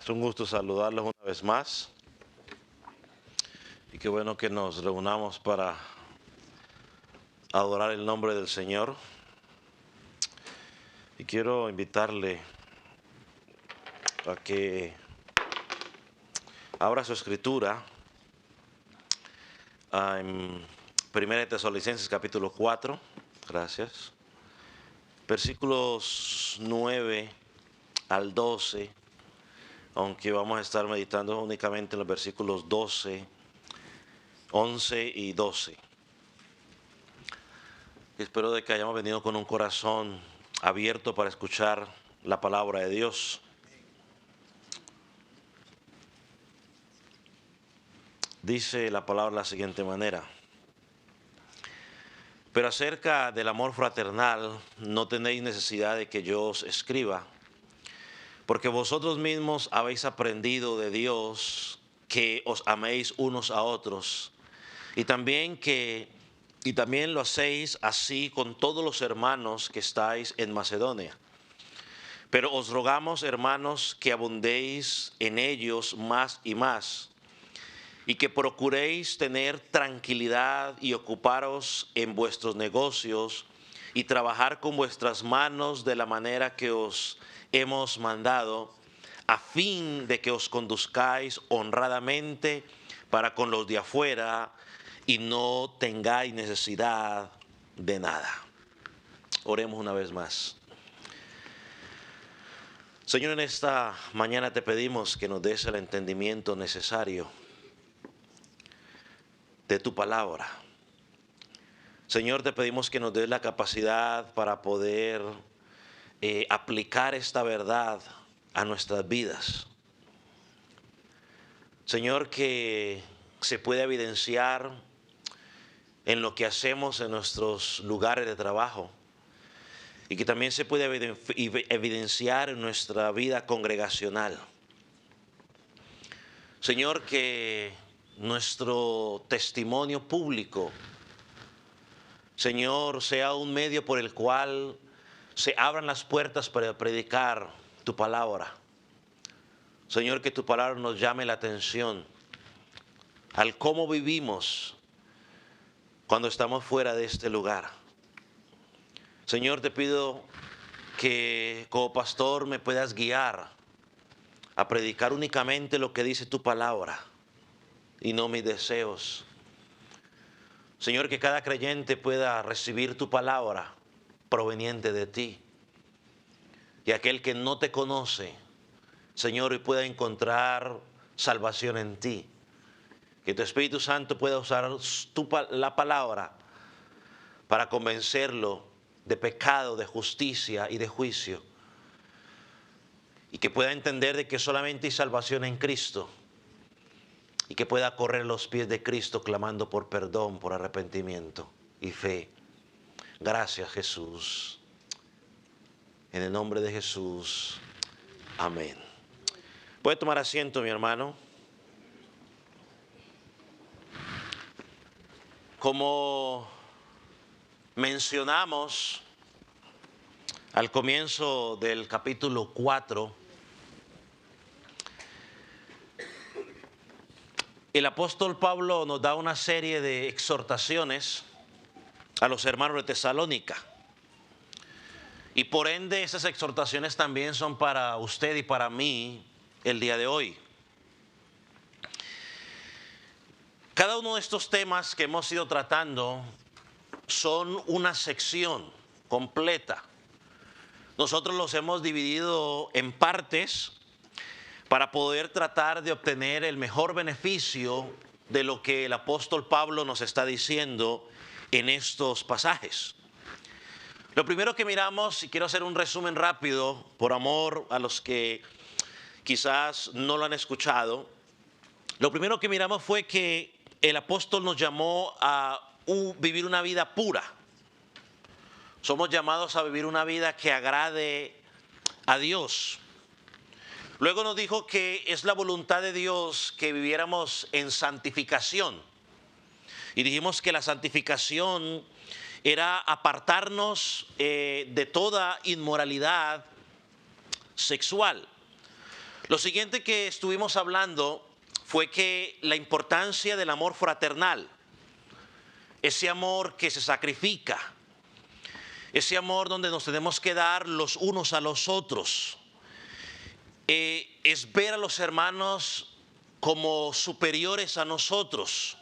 Es un gusto saludarlos una vez más. Y qué bueno que nos reunamos para adorar el nombre del Señor. Y quiero invitarle a que abra su escritura en 1 Tesalonicenses capítulo 4. Gracias. Versículos 9 al 12. Aunque vamos a estar meditando únicamente en los versículos 12, 11 y 12. Espero de que hayamos venido con un corazón abierto para escuchar la palabra de Dios. Dice la palabra de la siguiente manera: pero acerca del amor fraternal no tenéis necesidad de que yo os escriba, porque vosotros mismos habéis aprendido de Dios que os améis unos a otros, y también lo hacéis así con todos los hermanos que estáis en Macedonia. Pero os rogamos, hermanos, que abundéis en ellos más y más, y que procuréis tener tranquilidad y ocuparos en vuestros negocios y trabajar con vuestras manos de la manera que os hemos mandado, a fin de que os conduzcáis honradamente para con los de afuera y no tengáis necesidad de nada. Oremos una vez más. Señor, en esta mañana te pedimos que nos des el entendimiento necesario de tu palabra. Señor, te pedimos que nos des la capacidad para poder aplicar esta verdad a nuestras vidas. Señor, que se pueda evidenciar en lo que hacemos en nuestros lugares de trabajo, y que también se pueda evidenciar en nuestra vida congregacional. Señor, que nuestro testimonio público, Señor, sea un medio por el cual se abran las puertas para predicar tu palabra. Señor, que tu palabra nos llame la atención al cómo vivimos cuando estamos fuera de este lugar. Señor, te pido que como pastor me puedas guiar a predicar únicamente lo que dice tu palabra y no mis deseos. Señor, que cada creyente pueda recibir tu palabra proveniente de ti. Y aquel que no te conoce, Señor, pueda encontrar salvación en ti. Que tu Espíritu Santo pueda usar la palabra para convencerlo de pecado, de justicia y de juicio. Y que pueda entender de que solamente hay salvación en Cristo. Y que pueda correr los pies de Cristo clamando por perdón, por arrepentimiento y fe. Gracias, Jesús. En el nombre de Jesús. Amén. Puede tomar asiento, mi hermano. Como mencionamos al comienzo del capítulo 4, el apóstol Pablo nos da una serie de exhortaciones a los hermanos de Tesalónica. Y por ende esas exhortaciones también son para usted y para mí el día de hoy. Cada uno de estos temas que hemos ido tratando son una sección completa. Nosotros los hemos dividido en partes para poder tratar de obtener el mejor beneficio de lo que el apóstol Pablo nos está diciendo en estos pasajes. Lo primero que miramos, y quiero hacer un resumen rápido por amor a los que quizás no lo han escuchado, lo primero que miramos fue que el apóstol nos llamó a vivir una vida pura. Somos llamados a vivir una vida que agrade a Dios. Luego nos dijo que es la voluntad de Dios que viviéramos en santificación. Y dijimos que la santificación era apartarnos de toda inmoralidad sexual. Lo siguiente que estuvimos hablando fue que la importancia del amor fraternal, ese amor que se sacrifica, ese amor donde nos tenemos que dar los unos a los otros, es ver a los hermanos como superiores a nosotros.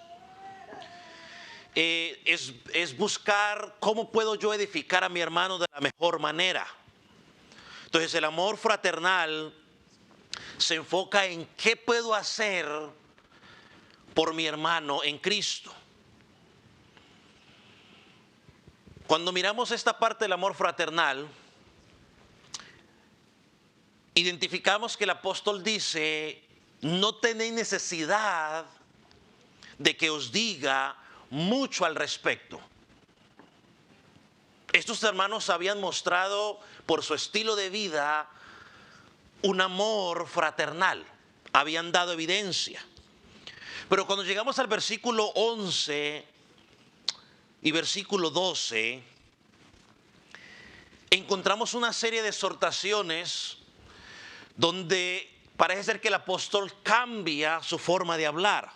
Es buscar cómo puedo yo edificar a mi hermano de la mejor manera. Entonces el amor fraternal se enfoca en qué puedo hacer por mi hermano en Cristo. Cuando miramos esta parte del amor fraternal, identificamos que el apóstol dice: no tenéis necesidad de que os diga mucho al respecto. Estos hermanos habían mostrado por su estilo de vida un amor fraternal, habían dado evidencia. Pero cuando llegamos al versículo 11 y versículo 12, encontramos una serie de exhortaciones donde parece ser que el apóstol cambia su forma de hablar.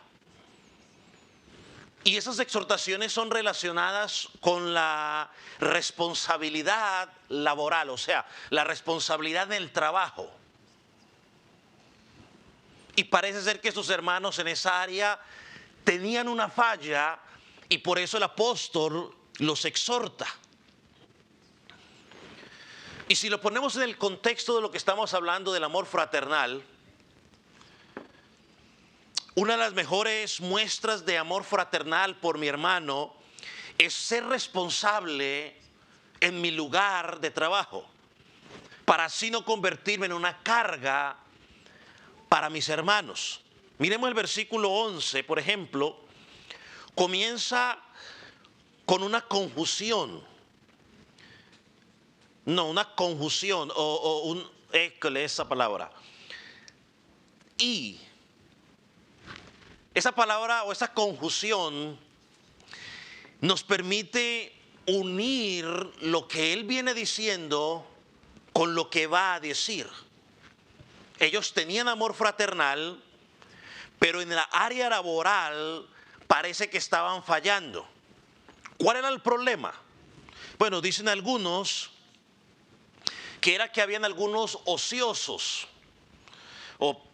Y esas exhortaciones son relacionadas con la responsabilidad laboral, o sea, la responsabilidad del trabajo. Y parece ser que estos hermanos en esa área tenían una falla y por eso el apóstol los exhorta. Y si lo ponemos en el contexto de lo que estamos hablando del amor fraternal, una de las mejores muestras de amor fraternal por mi hermano es ser responsable en mi lugar de trabajo, para así no convertirme en una carga para mis hermanos. Miremos el versículo 11, por ejemplo, comienza con una conjunción. No, una conjunción esa palabra. Y esa palabra o esa conjunción nos permite unir lo que él viene diciendo con lo que va a decir. Ellos tenían amor fraternal, pero en la área laboral parece que estaban fallando. ¿Cuál era el problema? Bueno, dicen algunos que era que habían algunos ociosos o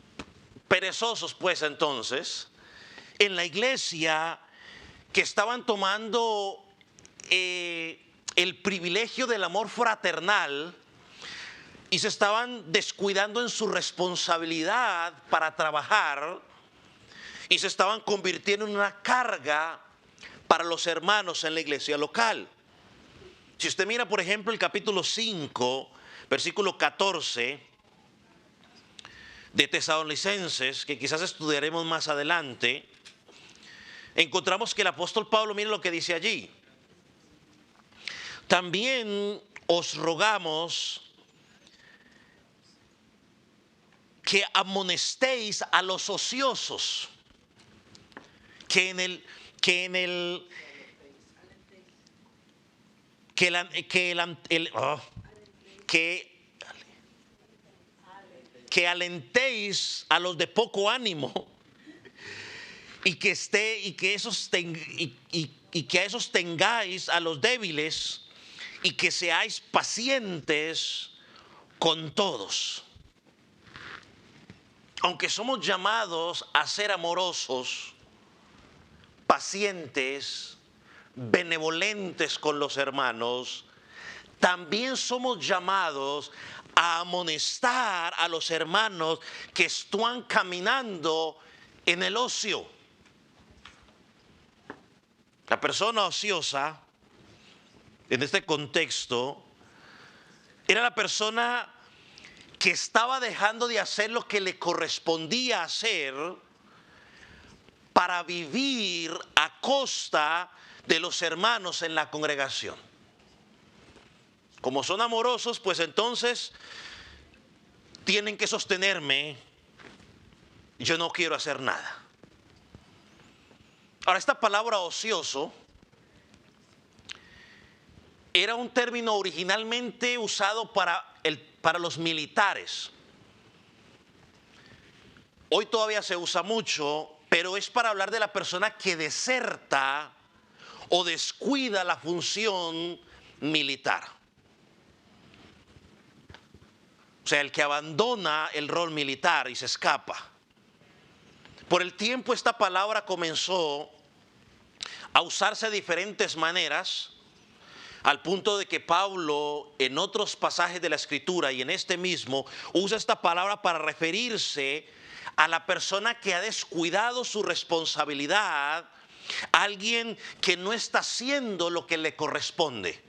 perezosos, pues entonces, en la iglesia, que estaban tomando el privilegio del amor fraternal y se estaban descuidando en su responsabilidad para trabajar y se estaban convirtiendo en una carga para los hermanos en la iglesia local. Si usted mira, por ejemplo, el capítulo 5, versículo 14 de Tesalonicenses, que quizás estudiaremos más adelante, encontramos que el apóstol Pablo, mire lo que dice allí: también os rogamos que amonestéis a los ociosos, que alentéis a los de poco ánimo y que a esos tengáis a los débiles y que seáis pacientes con todos. Aunque somos llamados a ser amorosos, pacientes, benevolentes con los hermanos, también somos llamados a amonestar a los hermanos que están caminando en el ocio. La persona ociosa, en este contexto, era la persona que estaba dejando de hacer lo que le correspondía hacer para vivir a costa de los hermanos en la congregación. Como son amorosos, pues entonces tienen que sostenerme. Yo no quiero hacer nada. Ahora, esta palabra ocioso era un término originalmente usado para los militares. Hoy todavía se usa mucho, pero es para hablar de la persona que deserta o descuida la función militar. O sea, el que abandona el rol militar y se escapa. Por el tiempo esta palabra comenzó a usarse de diferentes maneras, al punto de que Pablo en otros pasajes de la Escritura y en este mismo usa esta palabra para referirse a la persona que ha descuidado su responsabilidad, alguien que no está haciendo lo que le corresponde.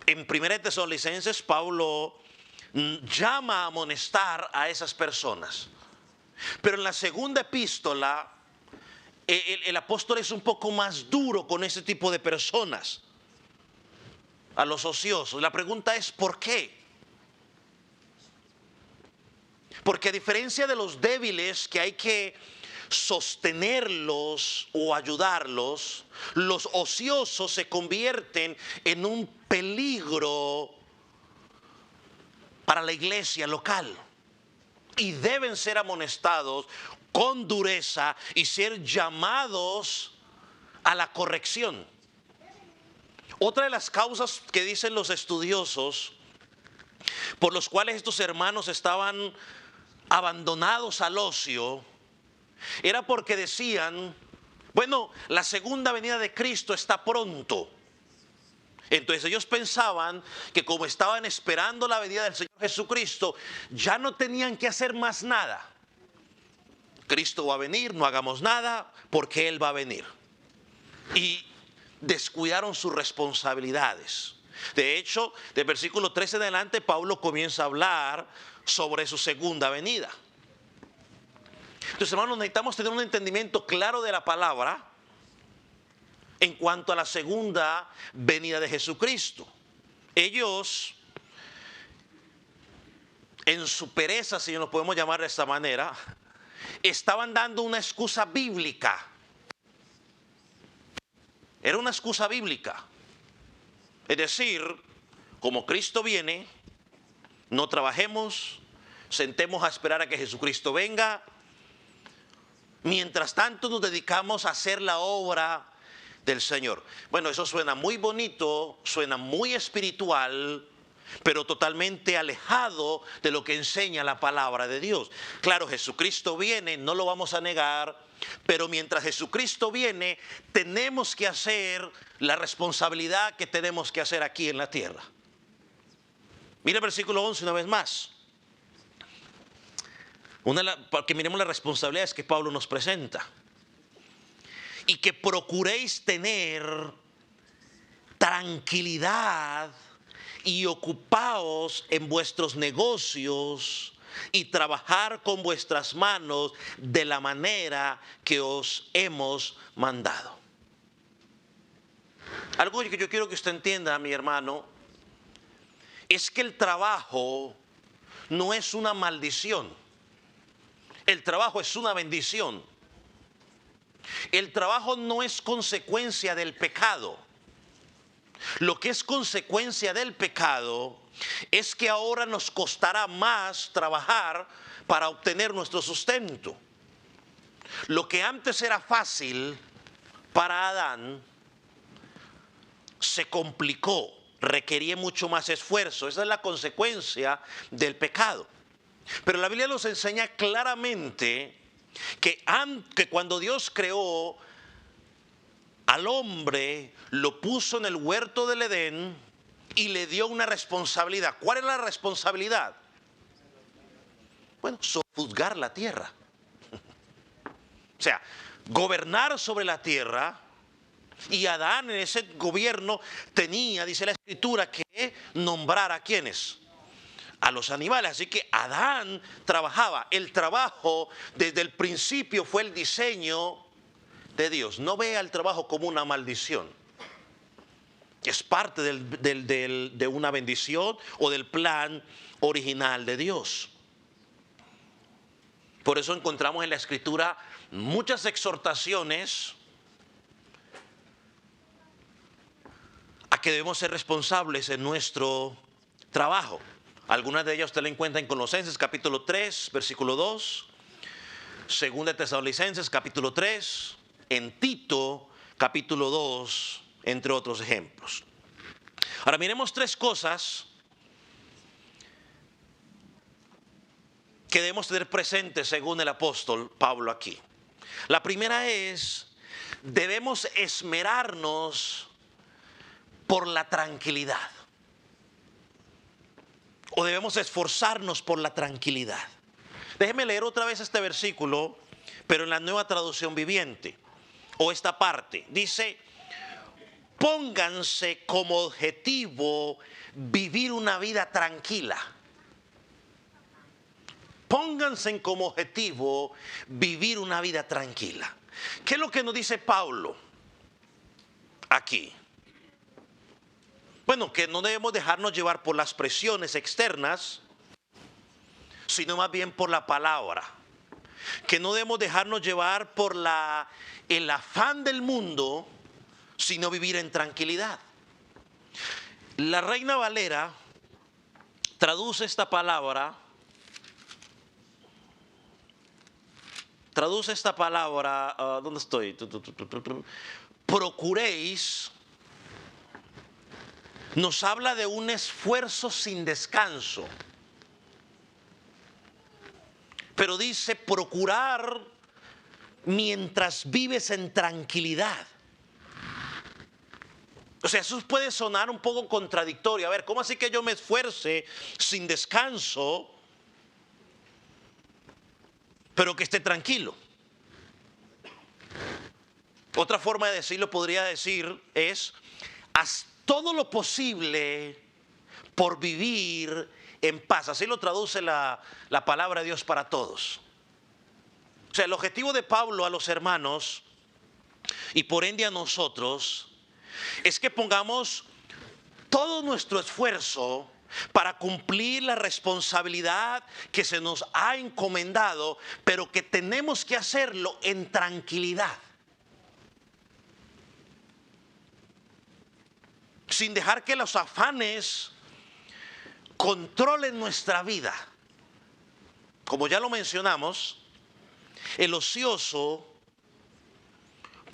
En 1 Tesalonicenses, Pablo llama a amonestar a esas personas. Pero en la segunda epístola, el apóstol es un poco más duro con ese tipo de personas, a los ociosos. La pregunta es, ¿por qué? Porque a diferencia de los débiles que hay que sostenerlos o ayudarlos, los ociosos se convierten en un peligro para la iglesia local y deben ser amonestados con dureza y ser llamados a la corrección. Otra de las causas que dicen los estudiosos por los cuales estos hermanos estaban abandonados al ocio era porque decían, bueno, la segunda venida de Cristo está pronto. Entonces ellos pensaban que como estaban esperando la venida del Señor Jesucristo, ya no tenían que hacer más nada. Cristo va a venir, no hagamos nada porque Él va a venir. Y descuidaron sus responsabilidades. De hecho, del versículo 13 en adelante, Pablo comienza a hablar sobre su segunda venida. Entonces, hermanos, necesitamos tener un entendimiento claro de la palabra en cuanto a la segunda venida de Jesucristo. Ellos, en su pereza, si nos podemos llamar de esta manera, estaban dando una excusa bíblica. Era una excusa bíblica. Es decir, como Cristo viene, no trabajemos, sentemos a esperar a que Jesucristo venga. Mientras tanto nos dedicamos a hacer la obra del Señor. Bueno, eso suena muy bonito, suena muy espiritual, pero totalmente alejado de lo que enseña la palabra de Dios. Claro, Jesucristo viene, no lo vamos a negar, pero mientras Jesucristo viene, tenemos que hacer la responsabilidad que tenemos que hacer aquí en la tierra. Mira el versículo 11 una vez más. Para que miremos las responsabilidades que Pablo nos presenta. Y que procuréis tener tranquilidad y ocupaos en vuestros negocios y trabajar con vuestras manos de la manera que os hemos mandado. Algo que yo quiero que usted entienda, mi hermano, es que el trabajo no es una maldición. El trabajo es una bendición. El trabajo no es consecuencia del pecado. Lo que es consecuencia del pecado es que ahora nos costará más trabajar para obtener nuestro sustento. Lo que antes era fácil para Adán se complicó, requería mucho más esfuerzo. Esa es la consecuencia del pecado. Pero la Biblia nos enseña claramente que cuando Dios creó al hombre, lo puso en el huerto del Edén y le dio una responsabilidad. ¿Cuál es la responsabilidad? Bueno, sojuzgar la tierra. O sea, gobernar sobre la tierra. Y Adán en ese gobierno tenía, dice la Escritura, que nombrar a quienes. A los animales. Así que Adán trabajaba. El trabajo desde el principio fue el diseño de Dios. No vea el trabajo como una maldición. Es parte de una bendición o del plan original de Dios. Por eso encontramos en la Escritura muchas exhortaciones a que debemos ser responsables en nuestro trabajo. Algunas de ellas usted la encuentra en Colosenses capítulo 3, versículo 2, Segunda de Tesalonicenses capítulo 3, en Tito capítulo 2, entre otros ejemplos. Ahora miremos tres cosas que debemos tener presentes según el apóstol Pablo aquí. La primera es, debemos esmerarnos por la tranquilidad. O debemos esforzarnos por la tranquilidad. Déjeme leer otra vez este versículo, pero en la Nueva Traducción Viviente. O esta parte. Dice, pónganse como objetivo vivir una vida tranquila. Pónganse como objetivo vivir una vida tranquila. ¿Qué es lo que nos dice Pablo aquí? Bueno, que no debemos dejarnos llevar por las presiones externas, sino más bien por la palabra. Que no debemos dejarnos llevar por el afán del mundo, sino vivir en tranquilidad. La Reina Valera traduce esta palabra, ¿dónde estoy? Procuréis. Nos habla de un esfuerzo sin descanso. Pero dice procurar mientras vives en tranquilidad. O sea, eso puede sonar un poco contradictorio. A ver, ¿cómo así que yo me esfuerce sin descanso, pero que esté tranquilo? Otra forma de decirlo podría decir es, haz todo lo posible por vivir en paz. Así lo traduce la palabra de Dios para todos. O sea, el objetivo de Pablo a los hermanos y por ende a nosotros es que pongamos todo nuestro esfuerzo para cumplir la responsabilidad que se nos ha encomendado, pero que tenemos que hacerlo en tranquilidad. Sin dejar que los afanes controlen nuestra vida. Como ya lo mencionamos, el ocioso,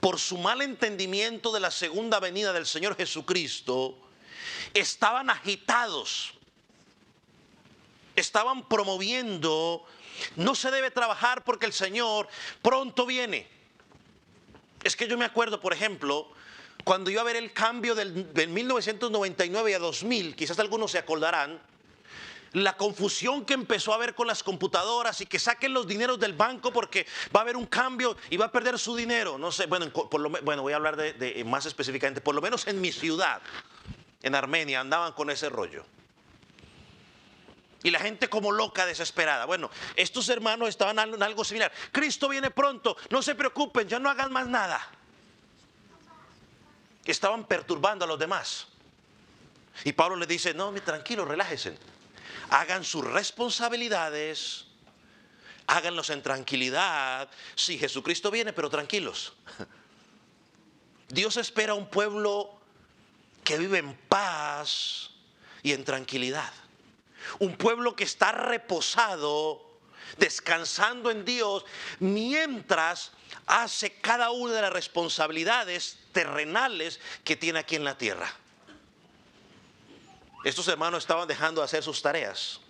por su mal entendimiento de la segunda venida del Señor Jesucristo, estaban agitados, estaban promoviendo, no se debe trabajar porque el Señor pronto viene. Es que yo me acuerdo, por ejemplo, cuando iba a ver el cambio del 1999 a 2000, quizás algunos se acordarán, la confusión que empezó a haber con las computadoras y que saquen los dineros del banco porque va a haber un cambio y va a perder su dinero. No sé, bueno, voy a hablar de más específicamente, por lo menos en mi ciudad, en Armenia, andaban con ese rollo. Y la gente como loca, desesperada. Bueno, estos hermanos estaban en algo similar. Cristo viene pronto, no se preocupen, ya no hagan más nada. Estaban perturbando a los demás. Y Pablo les dice, no, tranquilos, relájense. Hagan sus responsabilidades, háganlos en tranquilidad. Sí, Jesucristo viene, pero tranquilos. Dios espera un pueblo que vive en paz y en tranquilidad. Un pueblo que está reposado, descansando en Dios, mientras hace cada una de las responsabilidades terrenales que tiene aquí en la tierra. Estos hermanos estaban dejando de hacer sus tareas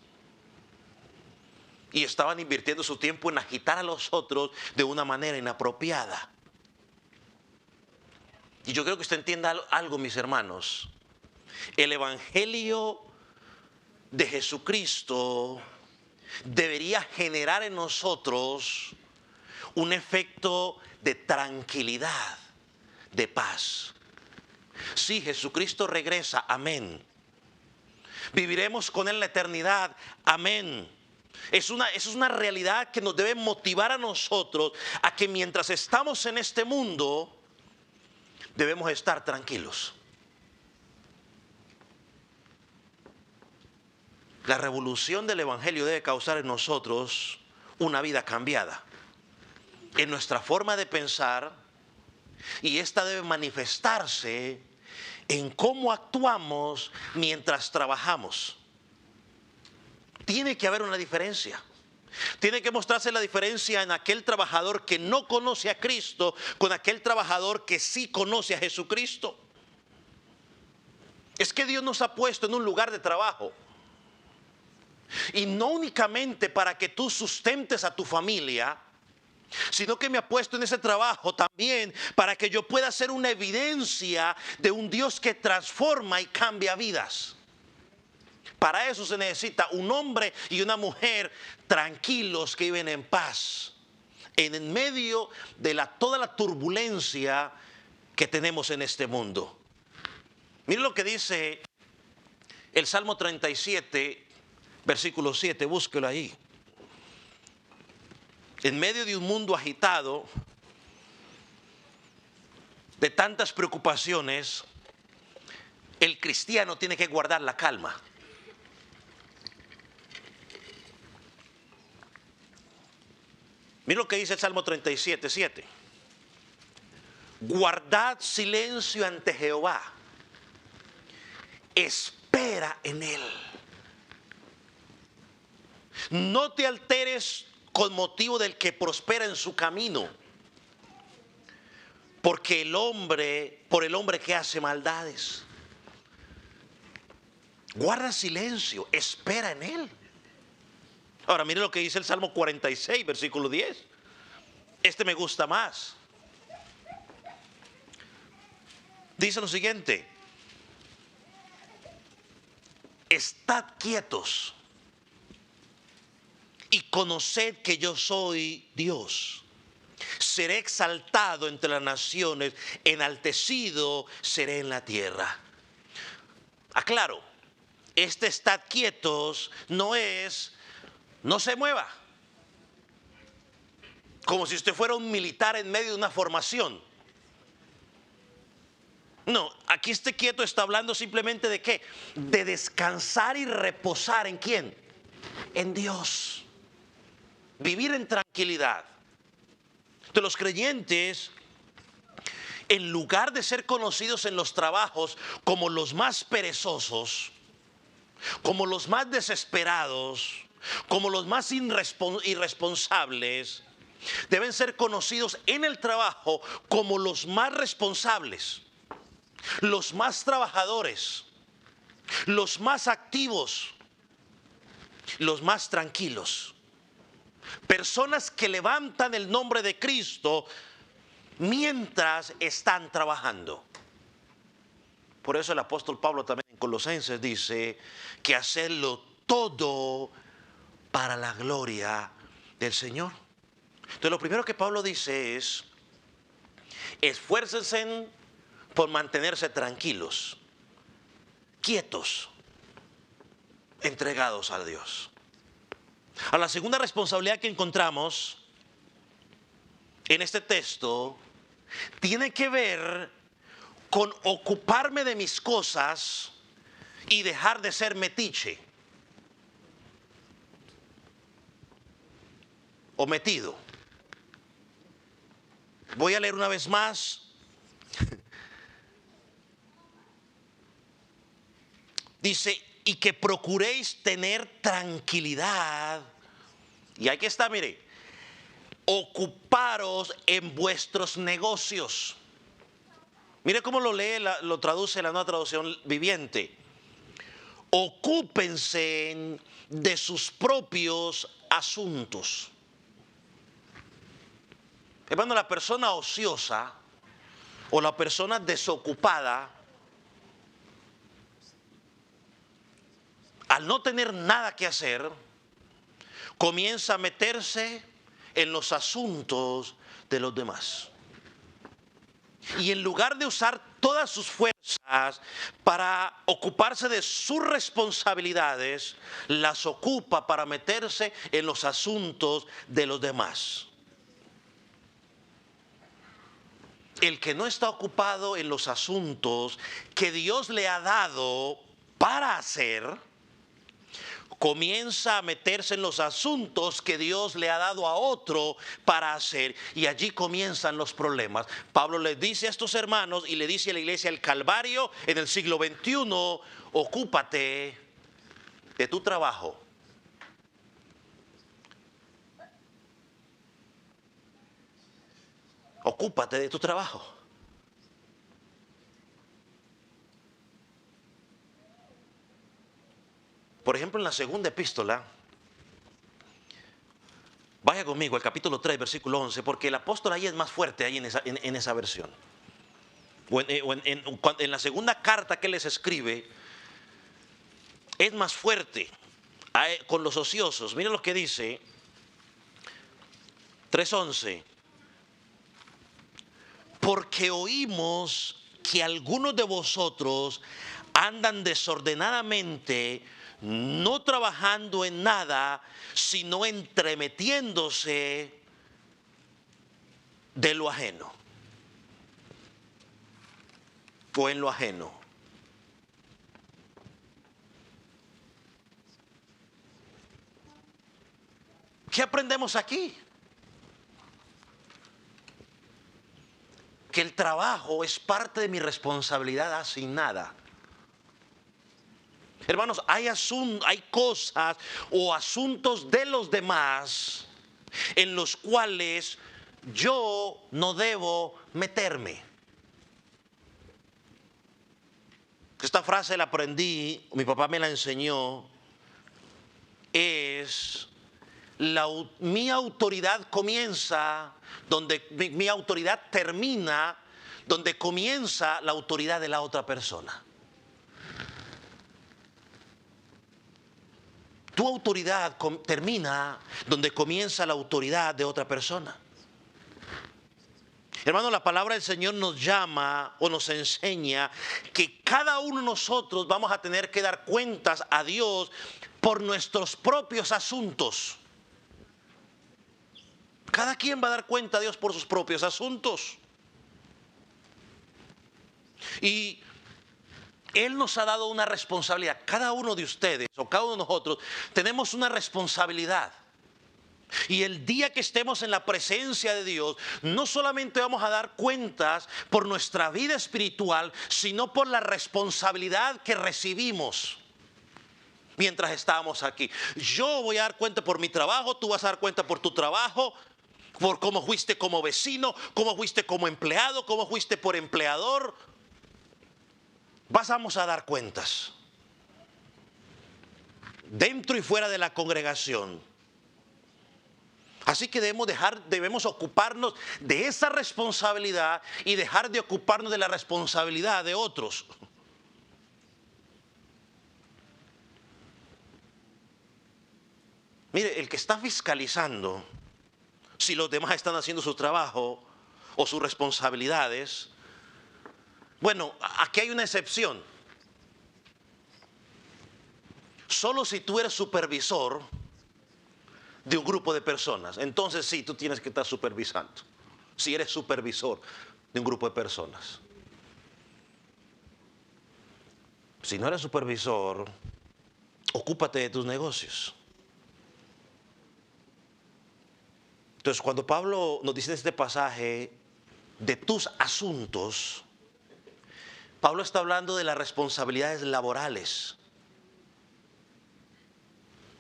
y estaban invirtiendo su tiempo en agitar a los otros de una manera inapropiada. Y yo creo que usted entienda algo, mis hermanos. El evangelio de Jesucristo debería generar en nosotros un efecto de tranquilidad, de paz. Sí, Jesucristo regresa, amén. Viviremos con Él la eternidad, amén. Eso es una realidad que nos debe motivar a nosotros a que mientras estamos en este mundo debemos estar tranquilos. La revolución del evangelio debe causar en nosotros una vida cambiada en nuestra forma de pensar, y esta debe manifestarse en cómo actuamos mientras trabajamos. Tiene que haber una diferencia. Tiene que mostrarse la diferencia en aquel trabajador que no conoce a Cristo con aquel trabajador que sí conoce a Jesucristo. Es que Dios nos ha puesto en un lugar de trabajo. Y no únicamente para que tú sustentes a tu familia, sino que me ha puesto en ese trabajo también para que yo pueda ser una evidencia de un Dios que transforma y cambia vidas. Para eso se necesita un hombre y una mujer tranquilos que viven en paz en medio de toda la turbulencia que tenemos en este mundo. Miren lo que dice el Salmo 37, versículo 7, búsquelo ahí. En medio de un mundo agitado, de tantas preocupaciones, el cristiano tiene que guardar la calma. Mira lo que dice el Salmo 37, 7. Guardad silencio ante Jehová. Espera en él. No te alteres con motivo del que prospera en su camino, porque por el hombre que hace maldades. Guarda silencio, espera en él. Ahora mire lo que dice el Salmo 46, versículo 10. Este me gusta más. Dice lo siguiente: estad quietos y conoced que yo soy Dios. Seré exaltado entre las naciones, enaltecido seré en la tierra. Aclaro, este estad quietos no es no se mueva, como si usted fuera un militar en medio de una formación. No, aquí este quieto está hablando simplemente de ¿qué? De descansar y reposar ¿en quién? En Dios. Vivir en tranquilidad. De los creyentes, en lugar de ser conocidos en los trabajos como los más perezosos, como los más desesperados, como los más irresponsables, deben ser conocidos en el trabajo como los más responsables, los más trabajadores, los más activos, los más tranquilos. Personas que levantan el nombre de Cristo mientras están trabajando. Por eso el apóstol Pablo también en Colosenses dice que hacerlo todo para la gloria del Señor. Entonces lo primero que Pablo dice es: esfuércense por mantenerse tranquilos, quietos, entregados a Dios. A la segunda responsabilidad que encontramos en este texto tiene que ver con ocuparme de mis cosas y dejar de ser metiche o metido. Voy a leer una vez más. Dice: y que procuréis tener tranquilidad. Y aquí está, mire: ocuparos en vuestros negocios. Mire cómo lo lee, lo traduce la nueva traducción viviente. Ocúpense de sus propios asuntos. Hermano, la persona ociosa o la persona desocupada, al no tener nada que hacer, comienza a meterse en los asuntos de los demás. Y en lugar de usar todas sus fuerzas para ocuparse de sus responsabilidades, las ocupa para meterse en los asuntos de los demás. El que no está ocupado en los asuntos que Dios le ha dado para hacer, comienza a meterse en los asuntos que Dios le ha dado a otro para hacer, y allí comienzan los problemas. Pablo les dice a estos hermanos y le dice a la iglesia del Calvario en el siglo XXI: ocúpate de tu trabajo, Ocúpate de tu trabajo. Por ejemplo, en la segunda epístola, vaya conmigo al capítulo 3, versículo 11, porque el apóstol ahí es más fuerte ahí en esa versión. En la segunda carta que les escribe, es más fuerte con los ociosos. Miren lo que dice 3:11. Porque oímos que algunos de vosotros andan desordenadamente, no trabajando en nada, sino entremetiéndose de lo ajeno o en lo ajeno. ¿Qué aprendemos aquí? Que el trabajo es parte de mi responsabilidad asignada. Hermanos, hay cosas o asuntos de los demás en los cuales yo no debo meterme. Esta frase la aprendí, mi papá me la enseñó, es mi autoridad comienza donde mi autoridad termina, donde comienza la autoridad de la otra persona. Tu autoridad termina donde comienza la autoridad de otra persona. Hermano, la palabra del Señor nos llama o nos enseña que cada uno de nosotros vamos a tener que dar cuentas a Dios por nuestros propios asuntos. Cada quien va a dar cuenta a Dios por sus propios asuntos. Y Él nos ha dado una responsabilidad. Cada uno de ustedes o cada uno de nosotros tenemos una responsabilidad. Y el día que estemos en la presencia de Dios, no solamente vamos a dar cuentas por nuestra vida espiritual, sino por la responsabilidad que recibimos mientras estábamos aquí. Yo voy a dar cuenta por mi trabajo, tú vas a dar cuenta por tu trabajo, por cómo fuiste como vecino, cómo fuiste como empleado, cómo fuiste por empleador. Vamos a dar cuentas dentro y fuera de la congregación. Así que debemos ocuparnos de esa responsabilidad y dejar de ocuparnos de la responsabilidad de otros. Mire, el que está fiscalizando si los demás están haciendo su trabajo o sus responsabilidades, bueno, aquí hay una excepción. Solo si tú eres supervisor de un grupo de personas, entonces sí, tú tienes que estar supervisando. Si eres supervisor de un grupo de personas. Si no eres supervisor, ocúpate de tus negocios. Entonces, cuando Pablo nos dice en este pasaje de tus asuntos, Pablo está hablando de las responsabilidades laborales.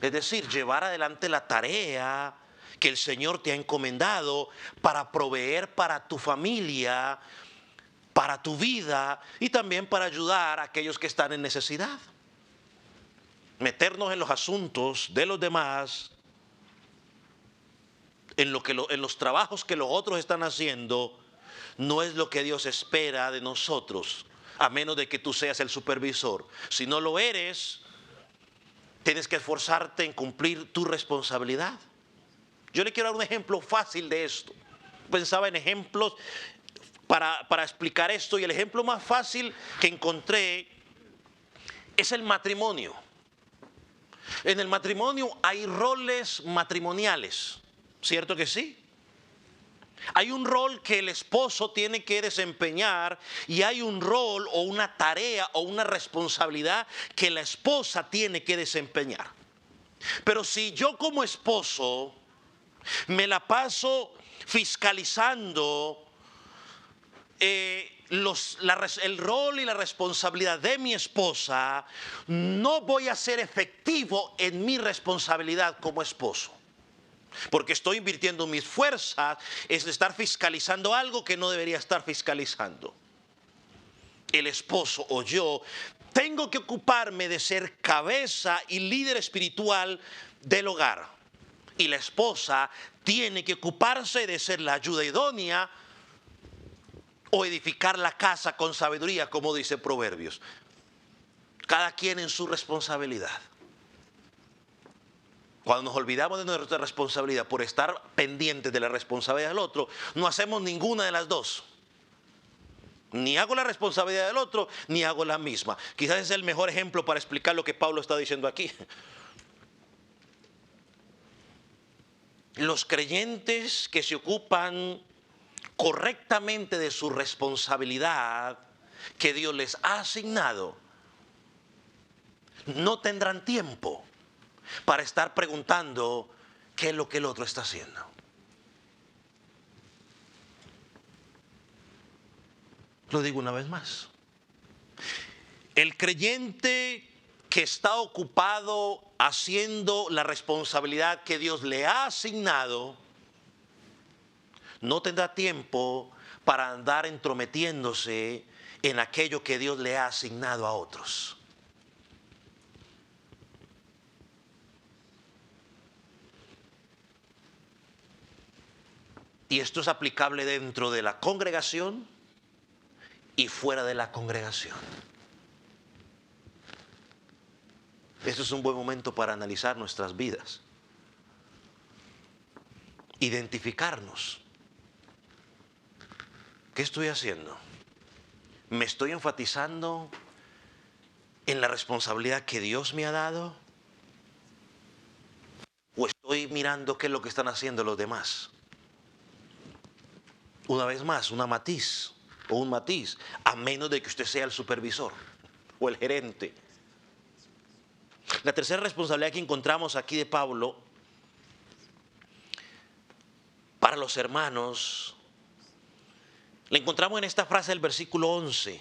Es decir, llevar adelante la tarea que el Señor te ha encomendado para proveer para tu familia, para tu vida y también para ayudar a aquellos que están en necesidad. Meternos en los asuntos de los demás, en los trabajos que los otros están haciendo, no es lo que Dios espera de nosotros, a menos de que tú seas el supervisor. Si no lo eres, tienes que esforzarte en cumplir tu responsabilidad. Yo le quiero dar un ejemplo fácil de esto. Pensaba en ejemplos para explicar esto, y el ejemplo más fácil que encontré es el matrimonio. En el matrimonio hay roles matrimoniales, ¿cierto que sí? Hay un rol que el esposo tiene que desempeñar y hay un rol o una tarea o una responsabilidad que la esposa tiene que desempeñar. Pero si yo como esposo me la paso fiscalizando el rol y la responsabilidad de mi esposa, no voy a ser efectivo en mi responsabilidad como esposo. Porque estoy invirtiendo mis fuerzas en estar fiscalizando algo que no debería estar fiscalizando. El esposo o yo tengo que ocuparme de ser cabeza y líder espiritual del hogar. Y la esposa tiene que ocuparse de ser la ayuda idónea o edificar la casa con sabiduría, como dice Proverbios. Cada quien en su responsabilidad. Cuando nos olvidamos de nuestra responsabilidad por estar pendientes de la responsabilidad del otro, no hacemos ninguna de las dos. Ni hago la responsabilidad del otro, ni hago la misma. Quizás es el mejor ejemplo para explicar lo que Pablo está diciendo aquí. Los creyentes que se ocupan correctamente de su responsabilidad que Dios les ha asignado, no tendrán tiempo para estar preguntando qué es lo que el otro está haciendo. Lo digo una vez más. El creyente que está ocupado haciendo la responsabilidad que Dios le ha asignado, no tendrá tiempo para andar entrometiéndose en aquello que Dios le ha asignado a otros. Y esto es aplicable dentro de la congregación y fuera de la congregación. Este es un buen momento para analizar nuestras vidas. Identificarnos. ¿Qué estoy haciendo? ¿Me estoy enfatizando en la responsabilidad que Dios me ha dado? ¿O estoy mirando qué es lo que están haciendo los demás? Una vez más, un matiz, a menos de que usted sea el supervisor o el gerente. La tercera responsabilidad que encontramos aquí de Pablo para los hermanos, la encontramos en esta frase del versículo 11.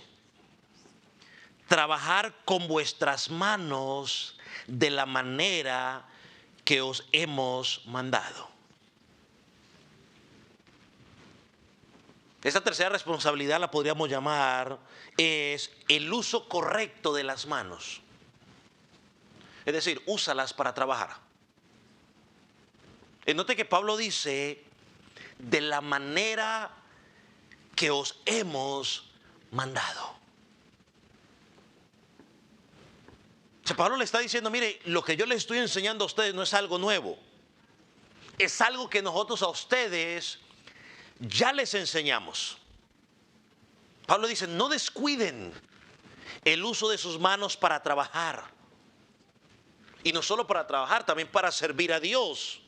Trabajar con vuestras manos de la manera que os hemos mandado. Esta tercera responsabilidad la podríamos llamar es el uso correcto de las manos. Es decir, úsalas para trabajar. Note que Pablo dice de la manera que os hemos mandado. O sea, Pablo le está diciendo, mire, lo que yo les estoy enseñando a ustedes no es algo nuevo. Es algo que nosotros a ustedes ya les enseñamos. Pablo dice, no descuiden el uso de sus manos para trabajar. Y no solo para trabajar, también para servir a Dios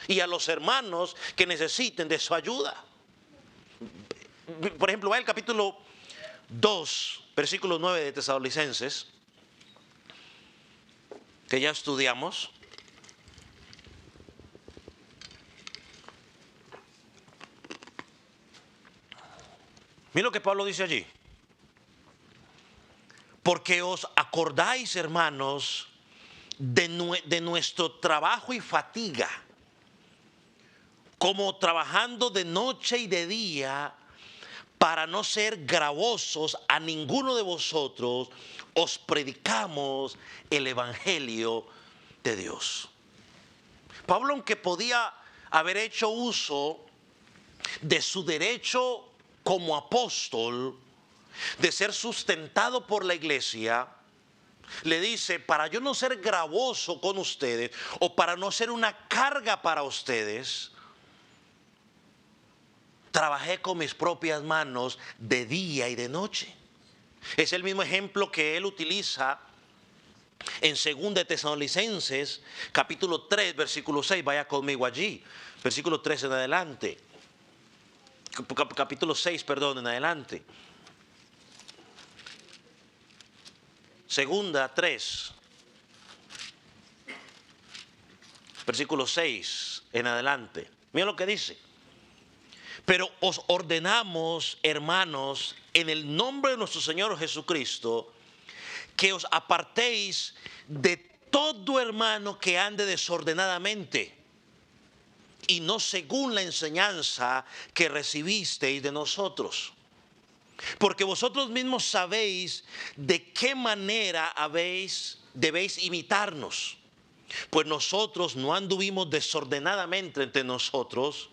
y a los hermanos que necesiten de su ayuda. Por ejemplo, va el capítulo 2, versículo 9 de Tesalonicenses, que ya estudiamos. Mira lo que Pablo dice allí. Porque os acordáis, hermanos, de nuestro trabajo y fatiga, como trabajando de noche y de día, para no ser gravosos a ninguno de vosotros, os predicamos el evangelio de Dios. Pablo, aunque podía haber hecho uso de su derecho como apóstol, de ser sustentado por la iglesia, le dice, para yo no ser gravoso con ustedes o para no ser una carga para ustedes, trabajé con mis propias manos de día y de noche. Es el mismo ejemplo que él utiliza en 2 de Tesalonicenses, capítulo 3, versículo 6. Vaya conmigo allí, versículo 3 en adelante. Capítulo 6, perdón, en adelante. 2 3, versículo 6 en adelante. Mira lo que dice. Pero os ordenamos, hermanos, en el nombre de nuestro Señor Jesucristo, que os apartéis de todo hermano que ande desordenadamente, y no según la enseñanza que recibisteis de nosotros. Porque vosotros mismos sabéis de qué manera debéis imitarnos. Pues nosotros no anduvimos desordenadamente entre nosotros,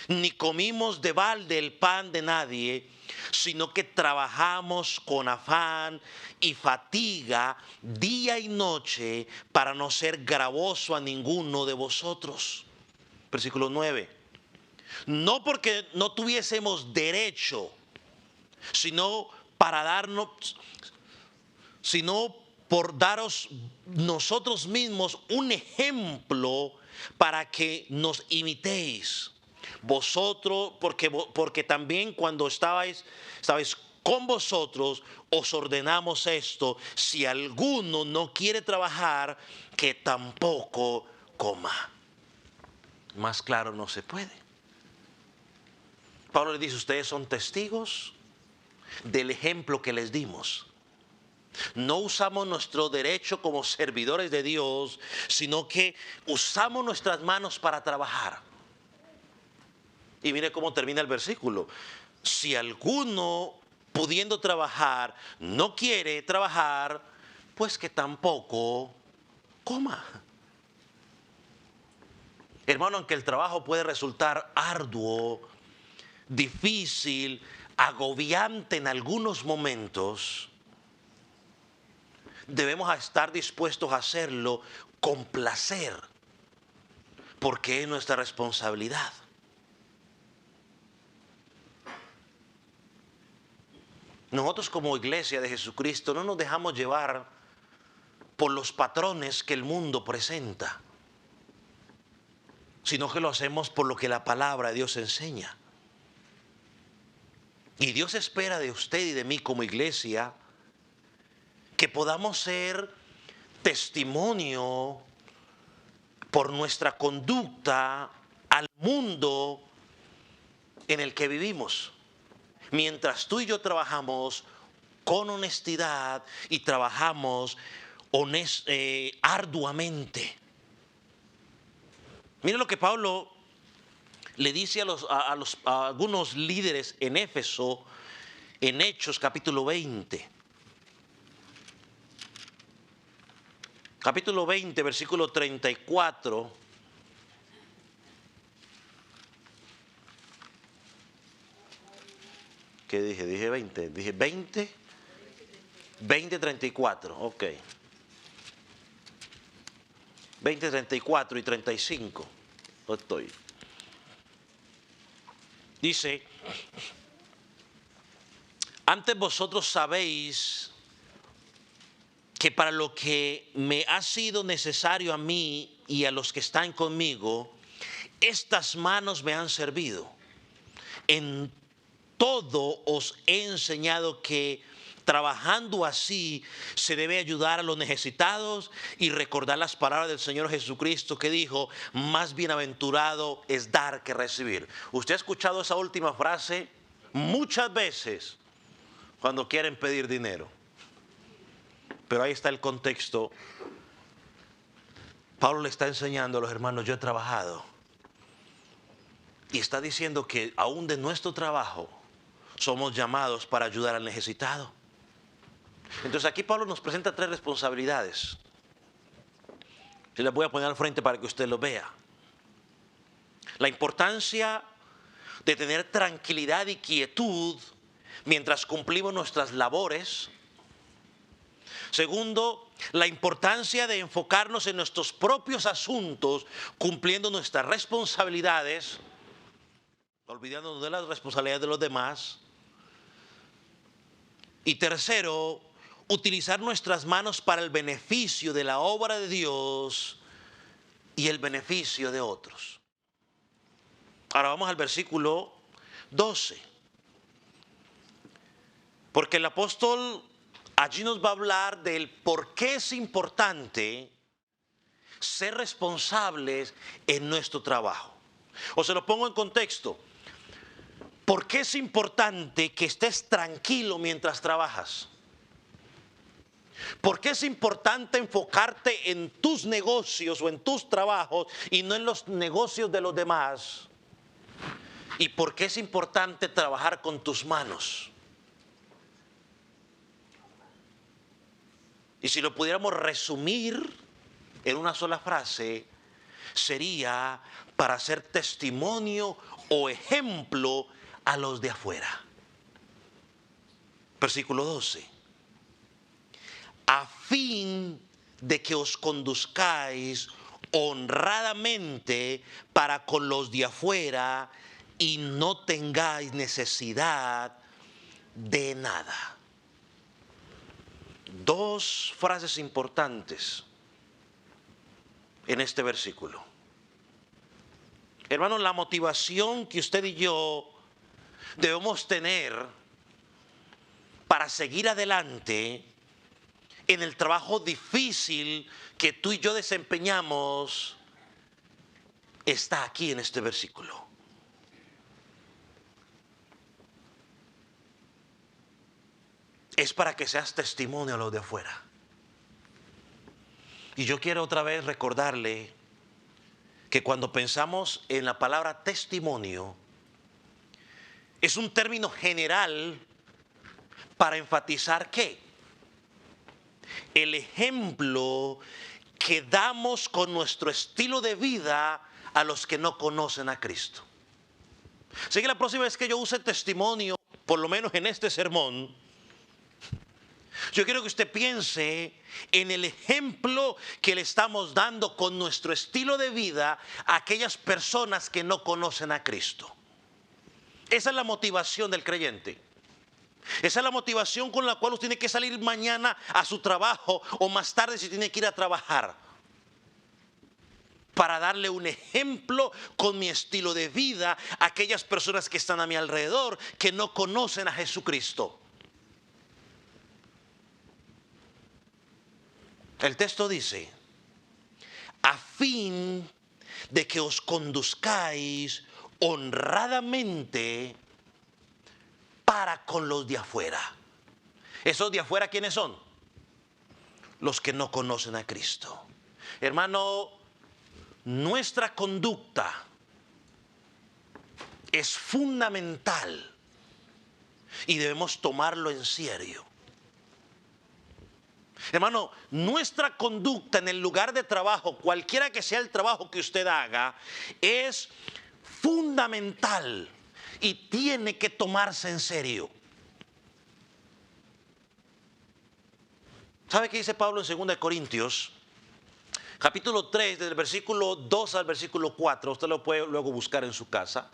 ni comimos de balde el pan de nadie, sino que trabajamos con afán y fatiga día y noche para no ser gravoso a ninguno de vosotros. Versículo 9. No porque no tuviésemos derecho, sino por daros nosotros mismos un ejemplo para que nos imitéis. Vosotros, porque también cuando estabais con vosotros, os ordenamos esto: si alguno no quiere trabajar, que tampoco coma. Más claro no se puede. Pablo le dice: ustedes son testigos del ejemplo que les dimos. No usamos nuestro derecho como servidores de Dios, sino que usamos nuestras manos para trabajar. Y mire cómo termina el versículo: si alguno pudiendo trabajar no quiere trabajar, pues que tampoco coma. Hermano, aunque el trabajo puede resultar arduo, difícil, agobiante en algunos momentos, debemos estar dispuestos a hacerlo con placer, porque es nuestra responsabilidad. Nosotros como iglesia de Jesucristo no nos dejamos llevar por los patrones que el mundo presenta, sino que lo hacemos por lo que la palabra de Dios enseña. Y Dios espera de usted y de mí como iglesia que podamos ser testimonio por nuestra conducta al mundo en el que vivimos. Mientras tú y yo trabajamos con honestidad y trabajamos arduamente. Mira lo que Pablo le dice a algunos líderes en Éfeso, en Hechos capítulo 20. Capítulo 20, versículo 34. ¿Qué dije? Dije 20. Dije 20. 20, 34. Ok. 20, 34 y 35. No estoy. Dice: antes vosotros sabéis que para lo que me ha sido necesario a mí y a los que están conmigo, estas manos me han servido. En todo os he enseñado que trabajando así se debe ayudar a los necesitados y recordar las palabras del Señor Jesucristo, que dijo: más bienaventurado es dar que recibir. ¿Usted ha escuchado esa última frase muchas veces cuando quieren pedir dinero? Pero ahí está el contexto. Pablo le está enseñando a los hermanos: yo he trabajado. Y está diciendo que aún de nuestro trabajo somos llamados para ayudar al necesitado. Entonces aquí Pablo nos presenta tres responsabilidades. Se las voy a poner al frente para que usted lo vea. La importancia de tener tranquilidad y quietud mientras cumplimos nuestras labores. Segundo, la importancia de enfocarnos en nuestros propios asuntos, cumpliendo nuestras responsabilidades, olvidándonos de las responsabilidades de los demás. Y tercero, utilizar nuestras manos para el beneficio de la obra de Dios y el beneficio de otros. Ahora vamos al versículo 12. Porque el apóstol allí nos va a hablar del por qué es importante ser responsables en nuestro trabajo. O se lo pongo en contexto. ¿Por qué es importante que estés tranquilo mientras trabajas? ¿Por qué es importante enfocarte en tus negocios o en tus trabajos y no en los negocios de los demás? ¿Y por qué es importante trabajar con tus manos? Y si lo pudiéramos resumir en una sola frase, sería para ser testimonio o ejemplo a los de afuera. Versículo 12. A fin de que os conduzcáis honradamente para con los de afuera y no tengáis necesidad de nada. Dos frases importantes en este versículo. Hermanos, la motivación que usted y yo debemos tener para seguir adelante en el trabajo difícil que tú y yo desempeñamos está aquí en este versículo. Es para que seas testimonio a los de afuera. Y yo quiero otra vez recordarle que cuando pensamos en la palabra testimonio, es un término general para enfatizar ¿qué? El ejemplo que damos con nuestro estilo de vida a los que no conocen a Cristo. Así que la próxima vez que yo use testimonio, por lo menos en este sermón, yo quiero que usted piense en el ejemplo que le estamos dando con nuestro estilo de vida a aquellas personas que no conocen a Cristo. Esa es la motivación del creyente. Esa es la motivación con la cual usted tiene que salir mañana a su trabajo o más tarde si tiene que ir a trabajar. Para darle un ejemplo con mi estilo de vida a aquellas personas que están a mi alrededor que no conocen a Jesucristo. El texto dice, a fin de que os conduzcáis honradamente para con los de afuera. ¿Esos de afuera quiénes son? Los que no conocen a Cristo. Hermano, nuestra conducta es fundamental y debemos tomarlo en serio. Hermano, nuestra conducta en el lugar de trabajo, cualquiera que sea el trabajo que usted haga, es fundamental y tiene que tomarse en serio. ¿Sabe qué dice Pablo en 2 Corintios? Capítulo 3, desde el versículo 2 al versículo 4. Usted lo puede luego buscar en su casa.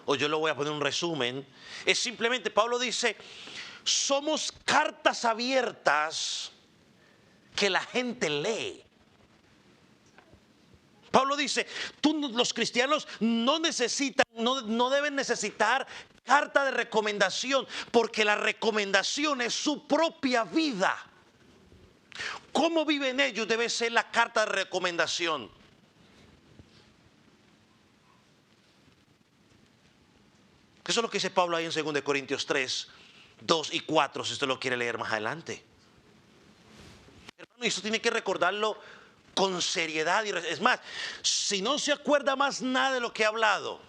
O yo le voy a poner un resumen. Es simplemente, Pablo dice, somos cartas abiertas que la gente lee. Pablo dice, los cristianos no necesitan, no deben necesitar carta de recomendación, porque la recomendación es su propia vida. ¿Cómo viven ellos? Debe ser la carta de recomendación. Eso es lo que dice Pablo ahí en 2 Corintios 3, 2 y 4, si usted lo quiere leer más adelante. Hermano, eso tiene que recordarlo con seriedad. Es más, si no se acuerda más nada de lo que he hablado,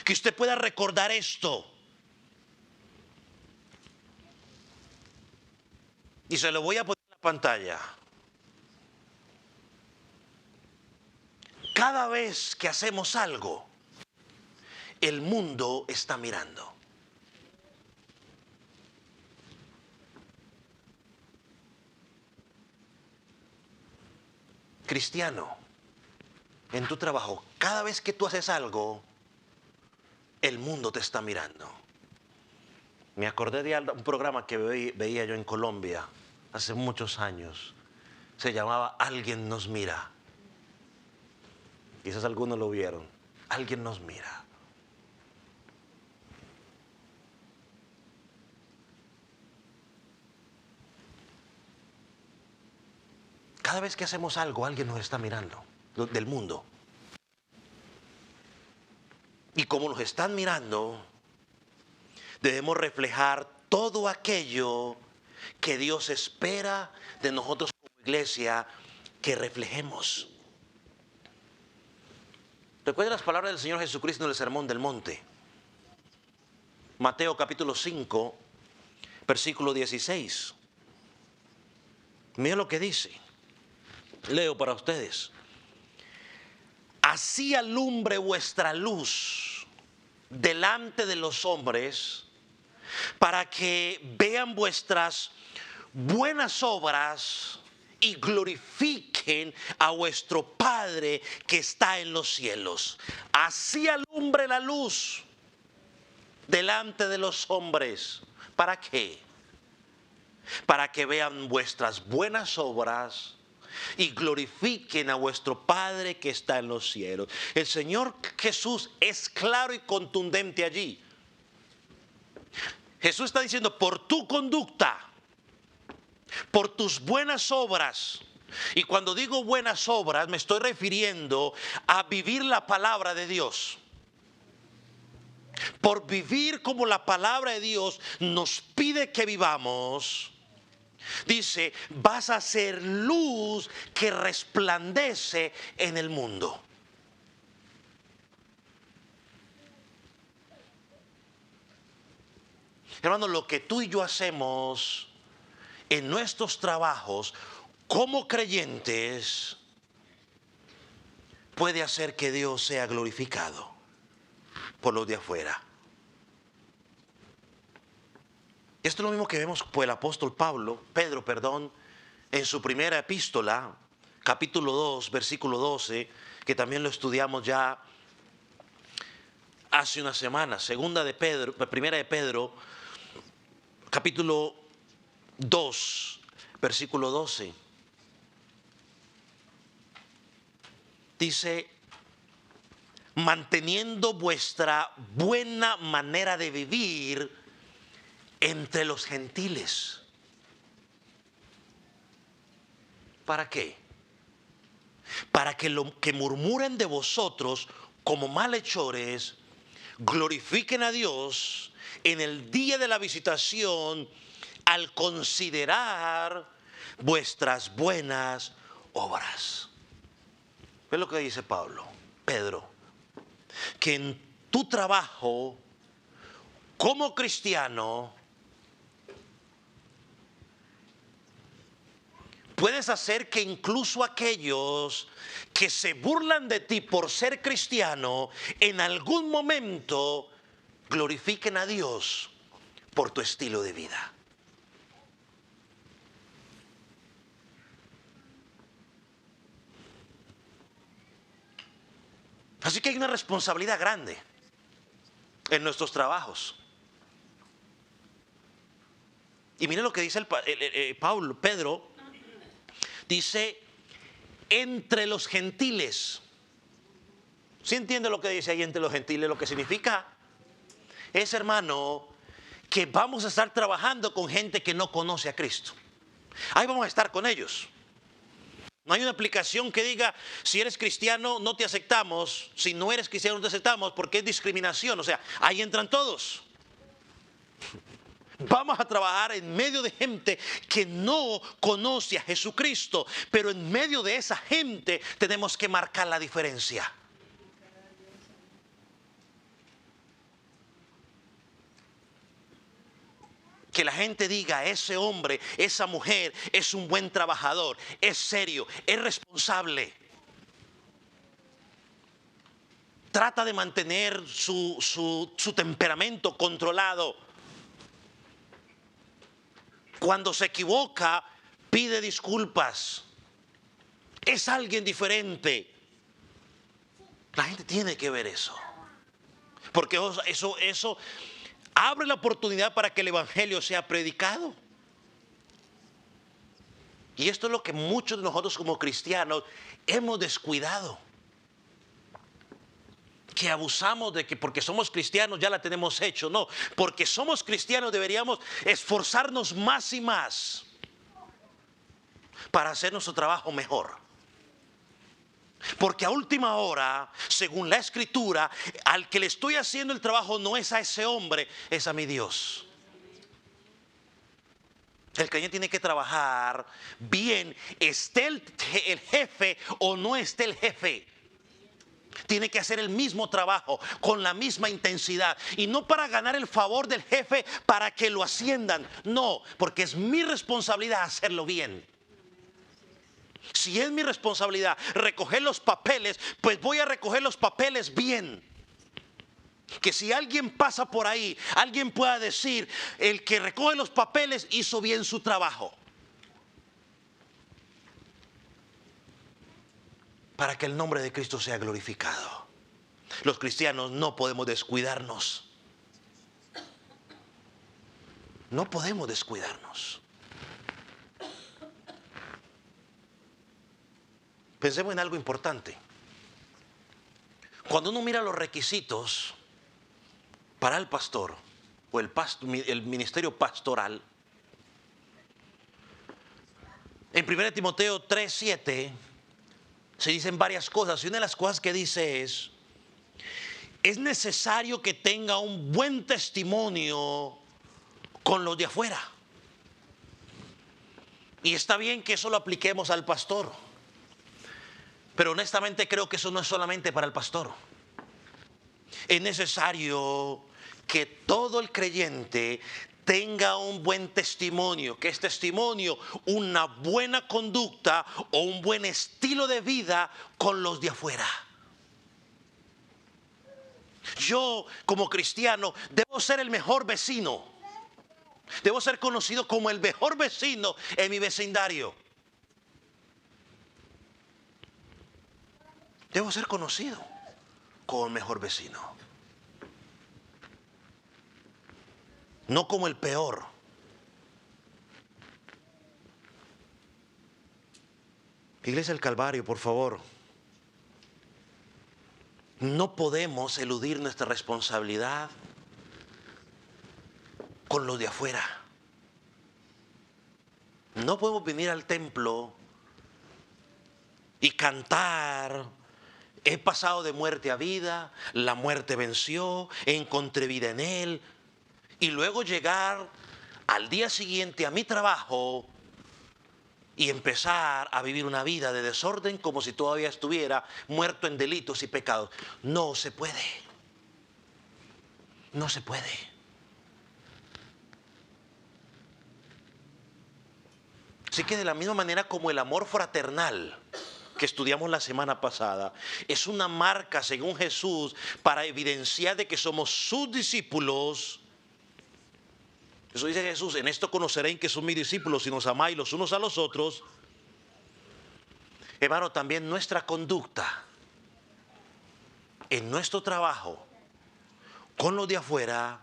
que usted pueda recordar esto. Y se lo voy a poner en la pantalla. Cada vez que hacemos algo, el mundo está mirando. Cristiano, en tu trabajo, cada vez que tú haces algo, el mundo te está mirando. Me acordé de un programa que veía yo en Colombia hace muchos años. Se llamaba Alguien nos mira. Quizás algunos lo vieron. Alguien nos mira. Cada vez que hacemos algo, alguien nos está mirando del mundo. Y como nos están mirando, debemos reflejar todo aquello que Dios espera de nosotros como iglesia que reflejemos. Recuerda las palabras del Señor Jesucristo en el Sermón del Monte. Mateo capítulo 5, versículo 16. Mira lo que dice. Leo para ustedes. Así alumbre vuestra luz delante de los hombres, para que vean vuestras buenas obras y glorifiquen a vuestro Padre que está en los cielos. Así alumbre la luz delante de los hombres. ¿Para qué? Para que vean vuestras buenas obras y glorifiquen a vuestro Padre que está en los cielos. El Señor Jesús es claro y contundente allí. Jesús está diciendo, por tu conducta, por tus buenas obras. Y cuando digo buenas obras, me estoy refiriendo a vivir la palabra de Dios. Por vivir como la palabra de Dios nos pide que vivamos. Dice, vas a ser luz que resplandece en el mundo. Hermano, lo que tú y yo hacemos en nuestros trabajos como creyentes puede hacer que Dios sea glorificado por los de afuera. Esto es lo mismo que vemos por el apóstol Pedro, en su primera epístola, capítulo 2, versículo 12, que también lo estudiamos ya hace una semana. Primera de Pedro, capítulo 2, versículo 12. Dice, manteniendo vuestra buena manera de vivir entre los gentiles. ¿Para qué? Para que lo que murmuren de vosotros como malhechores glorifiquen a Dios en el día de la visitación al considerar vuestras buenas obras. ¿Ves lo que dice Pedro? Que en tu trabajo como cristiano puedes hacer que incluso aquellos que se burlan de ti por ser cristiano, en algún momento glorifiquen a Dios por tu estilo de vida. Así que hay una responsabilidad grande en nuestros trabajos. Y miren lo que dice Pedro. Dice, entre los gentiles. ¿Sí entiende lo que dice ahí entre los gentiles? Lo que significa es, hermano, que vamos a estar trabajando con gente que no conoce a Cristo. Ahí vamos a estar con ellos. No hay una aplicación que diga, si eres cristiano no te aceptamos, si no eres cristiano no te aceptamos, porque es discriminación. O sea, ahí entran todos. Vamos a trabajar en medio de gente que no conoce a Jesucristo, pero en medio de esa gente tenemos que marcar la diferencia. Que la gente diga, ese hombre, esa mujer es un buen trabajador, es serio, es responsable. Trata de mantener su temperamento controlado. Cuando se equivoca, pide disculpas. Es alguien diferente. La gente tiene que ver eso. Porque eso abre la oportunidad para que el evangelio sea predicado. Y esto es lo que muchos de nosotros como cristianos hemos descuidado. Que abusamos de que porque somos cristianos ya la tenemos hecho. No, porque somos cristianos deberíamos esforzarnos más y más para hacer nuestro trabajo mejor. Porque a última hora, según la Escritura, al que le estoy haciendo el trabajo no es a ese hombre, es a mi Dios. El creyente tiene que trabajar bien, esté el jefe o no esté el jefe. Tiene que hacer el mismo trabajo con la misma intensidad, y no para ganar el favor del jefe para que lo asciendan. No, porque es mi responsabilidad hacerlo bien. Si es mi responsabilidad recoger los papeles, pues voy a recoger los papeles bien. Que si alguien pasa por ahí, alguien pueda decir: el que recoge los papeles hizo bien su trabajo. Para que el nombre de Cristo sea glorificado. Los cristianos no podemos descuidarnos. No podemos descuidarnos. Pensemos en algo importante. Cuando uno mira los requisitos para el pastor o el ministerio pastoral, en 1 Timoteo 3:7 se dicen varias cosas, y una de las cosas que dice es necesario que tenga un buen testimonio con los de afuera. Y está bien que eso lo apliquemos al pastor, pero honestamente creo que eso no es solamente para el pastor. Es necesario que todo el creyente tenga un buen testimonio. ¿Qué es testimonio? Una buena conducta o un buen estilo de vida con los de afuera. Yo, como cristiano, debo ser el mejor vecino. Debo ser conocido como el mejor vecino en mi vecindario. Debo ser conocido como el mejor vecino, no como el peor. Iglesia del Calvario, por favor, no podemos eludir nuestra responsabilidad con los de afuera. No podemos venir al templo y cantar: he pasado de muerte a vida, la muerte venció, encontré vida en Él, y luego llegar al día siguiente a mi trabajo y empezar a vivir una vida de desorden como si todavía estuviera muerto en delitos y pecados. No se puede. No se puede. Así que de la misma manera como el amor fraternal que estudiamos la semana pasada es una marca según Jesús para evidenciar de que somos sus discípulos. Eso dice Jesús: en esto conoceréis que son mis discípulos, si nos amáis los unos a los otros. Hermano, también nuestra conducta en nuestro trabajo con los de afuera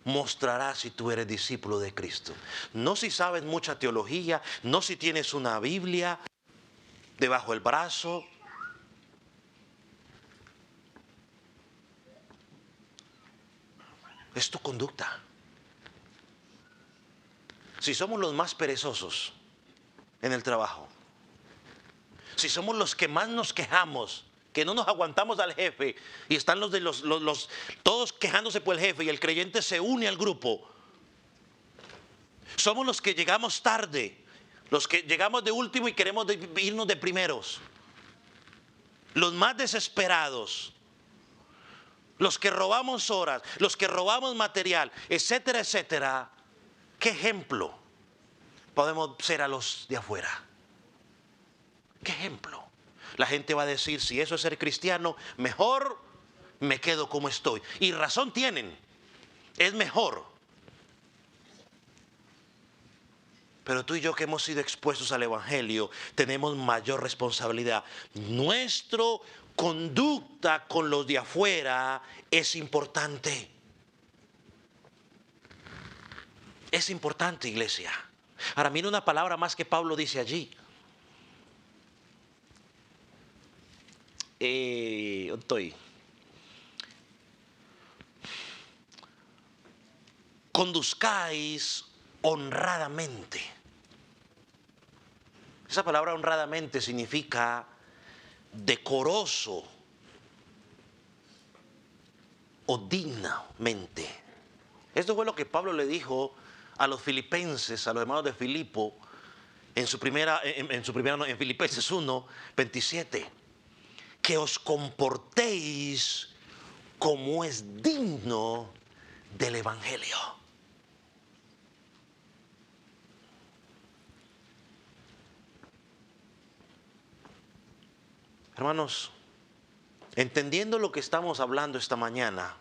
mostrará si tú eres discípulo de Cristo. No si sabes mucha teología, no si tienes una Biblia debajo del brazo. Es tu conducta. Si somos los más perezosos en el trabajo, si somos los que más nos quejamos, que no nos aguantamos al jefe, y están todos quejándose por el jefe, y el creyente se une al grupo, somos los que llegamos tarde, los que llegamos de último y queremos irnos de primeros, los más desesperados, los que robamos horas, los que robamos material, etcétera, etcétera. ¿Qué ejemplo podemos ser a los de afuera? ¿Qué ejemplo? La gente va a decir: si eso es ser cristiano, mejor me quedo como estoy. Y razón tienen, es mejor. Pero tú y yo, que hemos sido expuestos al Evangelio, tenemos mayor responsabilidad. Nuestra conducta con los de afuera es importante. Es importante, iglesia. Ahora mira una palabra más que Pablo dice allí. Conduzcáis honradamente. Esa palabra honradamente significa decoroso o dignamente. Esto fue lo que Pablo le dijo a los filipenses, a los hermanos de Filipo, en Filipenses 1:27, que os comportéis como es digno del Evangelio. Hermanos, entendiendo lo que estamos hablando esta mañana,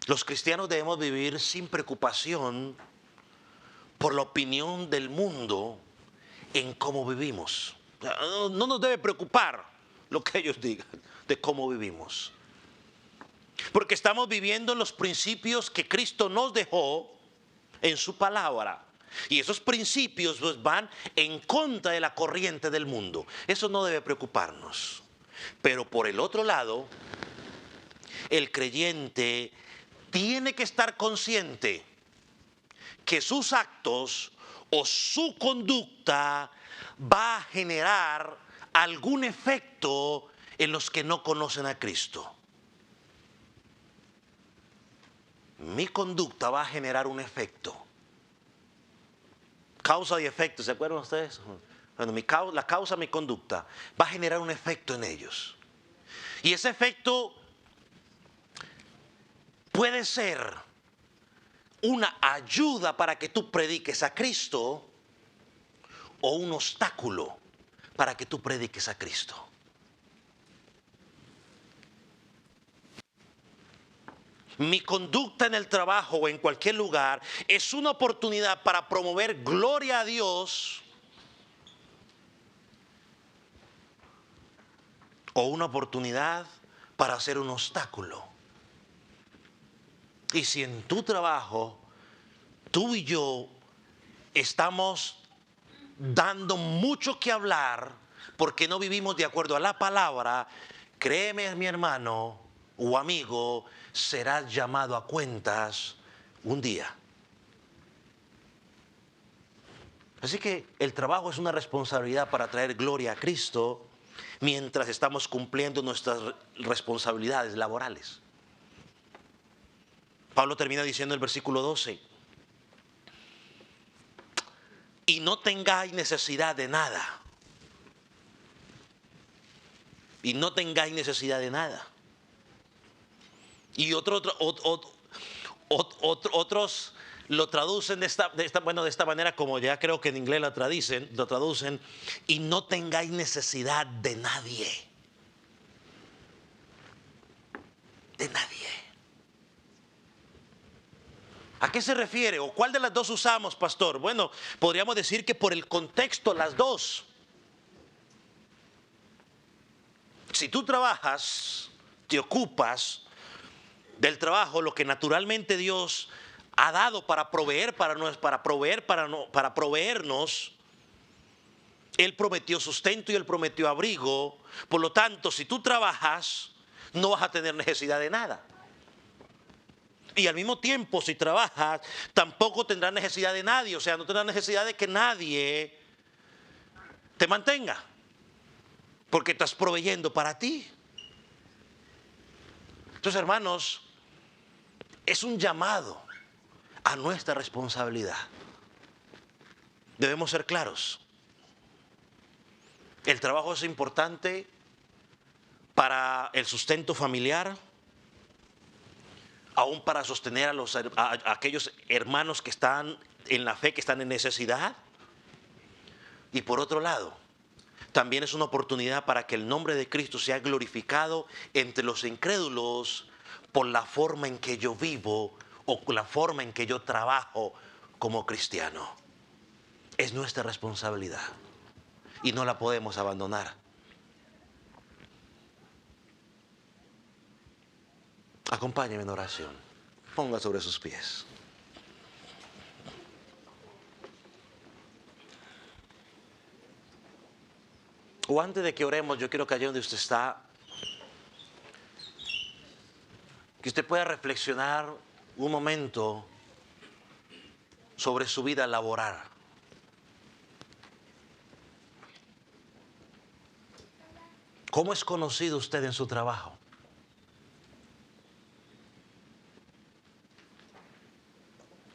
los cristianos debemos vivir sin preocupación por la opinión del mundo en cómo vivimos. No nos debe preocupar lo que ellos digan de cómo vivimos. Porque estamos viviendo los principios que Cristo nos dejó en su palabra. Y esos principios pues, van en contra de la corriente del mundo. Eso no debe preocuparnos. Pero por el otro lado, el creyente tiene que estar consciente que sus actos o su conducta va a generar algún efecto en los que no conocen a Cristo. Mi conducta va a generar un efecto. Causa y efecto, ¿se acuerdan ustedes? Bueno, la causa, mi conducta, va a generar un efecto en ellos. Y ese efecto puede ser una ayuda para que tú prediques a Cristo o un obstáculo para que tú prediques a Cristo. Mi conducta en el trabajo o en cualquier lugar es una oportunidad para promover gloria a Dios o una oportunidad para hacer un obstáculo. Y si en tu trabajo tú y yo estamos dando mucho que hablar porque no vivimos de acuerdo a la palabra, créeme, mi hermano o amigo, serás llamado a cuentas un día. Así que el trabajo es una responsabilidad para traer gloria a Cristo mientras estamos cumpliendo nuestras responsabilidades laborales. Pablo termina diciendo en el versículo 12, y no tengáis necesidad de nada. Y no tengáis necesidad de nada. Y otros lo traducen de esta manera, como ya creo que en inglés lo traducen, y no tengáis necesidad de nadie. De nadie. ¿A qué se refiere? ¿O cuál de las dos usamos, pastor? Bueno, podríamos decir que por el contexto las dos. Si tú trabajas, te ocupas del trabajo, lo que naturalmente Dios ha dado para proveernos, Él prometió sustento y Él prometió abrigo. Por lo tanto, si tú trabajas, no vas a tener necesidad de nada. Y al mismo tiempo, si trabajas, tampoco tendrás necesidad de nadie. O sea, no tendrás necesidad de que nadie te mantenga, porque estás proveyendo para ti. Entonces, hermanos, es un llamado a nuestra responsabilidad. Debemos ser claros. El trabajo es importante para el sustento familiar, aún para sostener a aquellos hermanos que están en la fe, que están en necesidad. Y por otro lado, también es una oportunidad para que el nombre de Cristo sea glorificado entre los incrédulos por la forma en que yo vivo o la forma en que yo trabajo como cristiano. Es nuestra responsabilidad y no la podemos abandonar. Acompáñeme en oración. Ponga sobre sus pies. O antes de que oremos, yo quiero que allá donde usted está, que usted pueda reflexionar un momento sobre su vida laboral. ¿Cómo es conocido usted en su trabajo?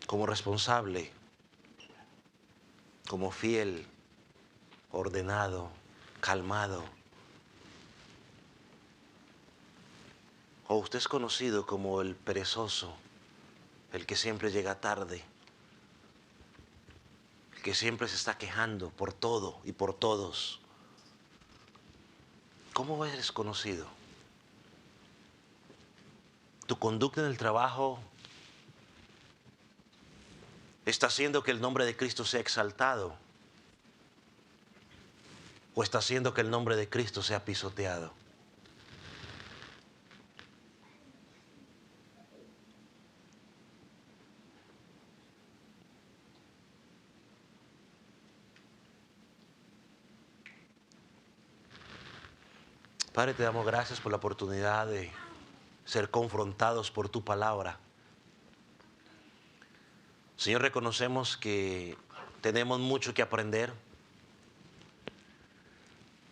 como responsable, como fiel, ordenado, calmado. O usted es conocido como el perezoso, el que siempre llega tarde, el que siempre se está quejando por todo y por todos. ¿Cómo eres conocido? ¿Tu conducta en el trabajo está haciendo que el nombre de Cristo sea exaltado? ¿O está haciendo que el nombre de Cristo sea pisoteado? Padre, te damos gracias por la oportunidad de ser confrontados por tu palabra. Señor, reconocemos que tenemos mucho que aprender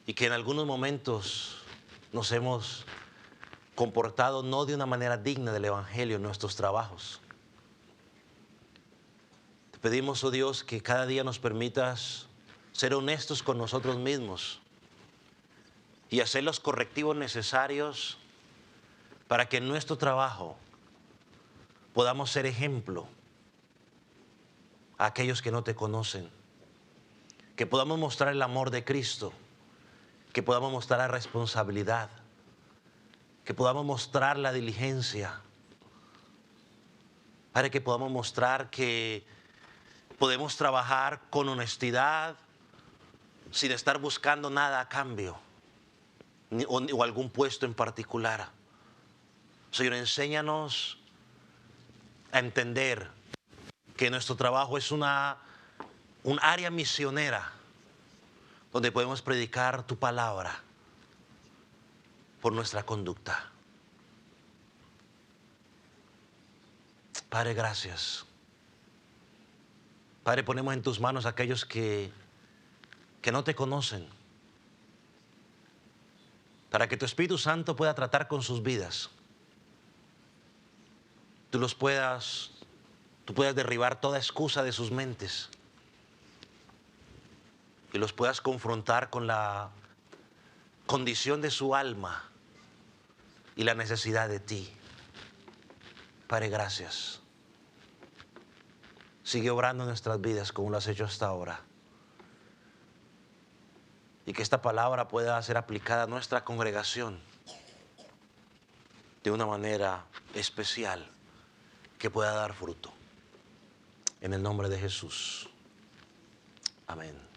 y que en algunos momentos nos hemos comportado no de una manera digna del Evangelio en nuestros trabajos. Te pedimos, oh Dios, que cada día nos permitas ser honestos con nosotros mismos y hacer los correctivos necesarios para que en nuestro trabajo podamos ser ejemplo a aquellos que no te conocen, que podamos mostrar el amor de Cristo, que podamos mostrar la responsabilidad, que podamos mostrar la diligencia, para que podamos mostrar que podemos trabajar con honestidad sin estar buscando nada a cambio o algún puesto en particular. Señor, enséñanos a entender que nuestro trabajo es un área misionera donde podemos predicar tu palabra por nuestra conducta. Padre, gracias. Padre, ponemos en tus manos a aquellos que no te conocen, para que tu Espíritu Santo pueda tratar con sus vidas. Tú puedas derribar toda excusa de sus mentes y los puedas confrontar con la condición de su alma y la necesidad de ti. Padre, gracias. Sigue obrando en nuestras vidas como lo has hecho hasta ahora. Y que esta palabra pueda ser aplicada a nuestra congregación de una manera especial, que pueda dar fruto. En el nombre de Jesús. Amén.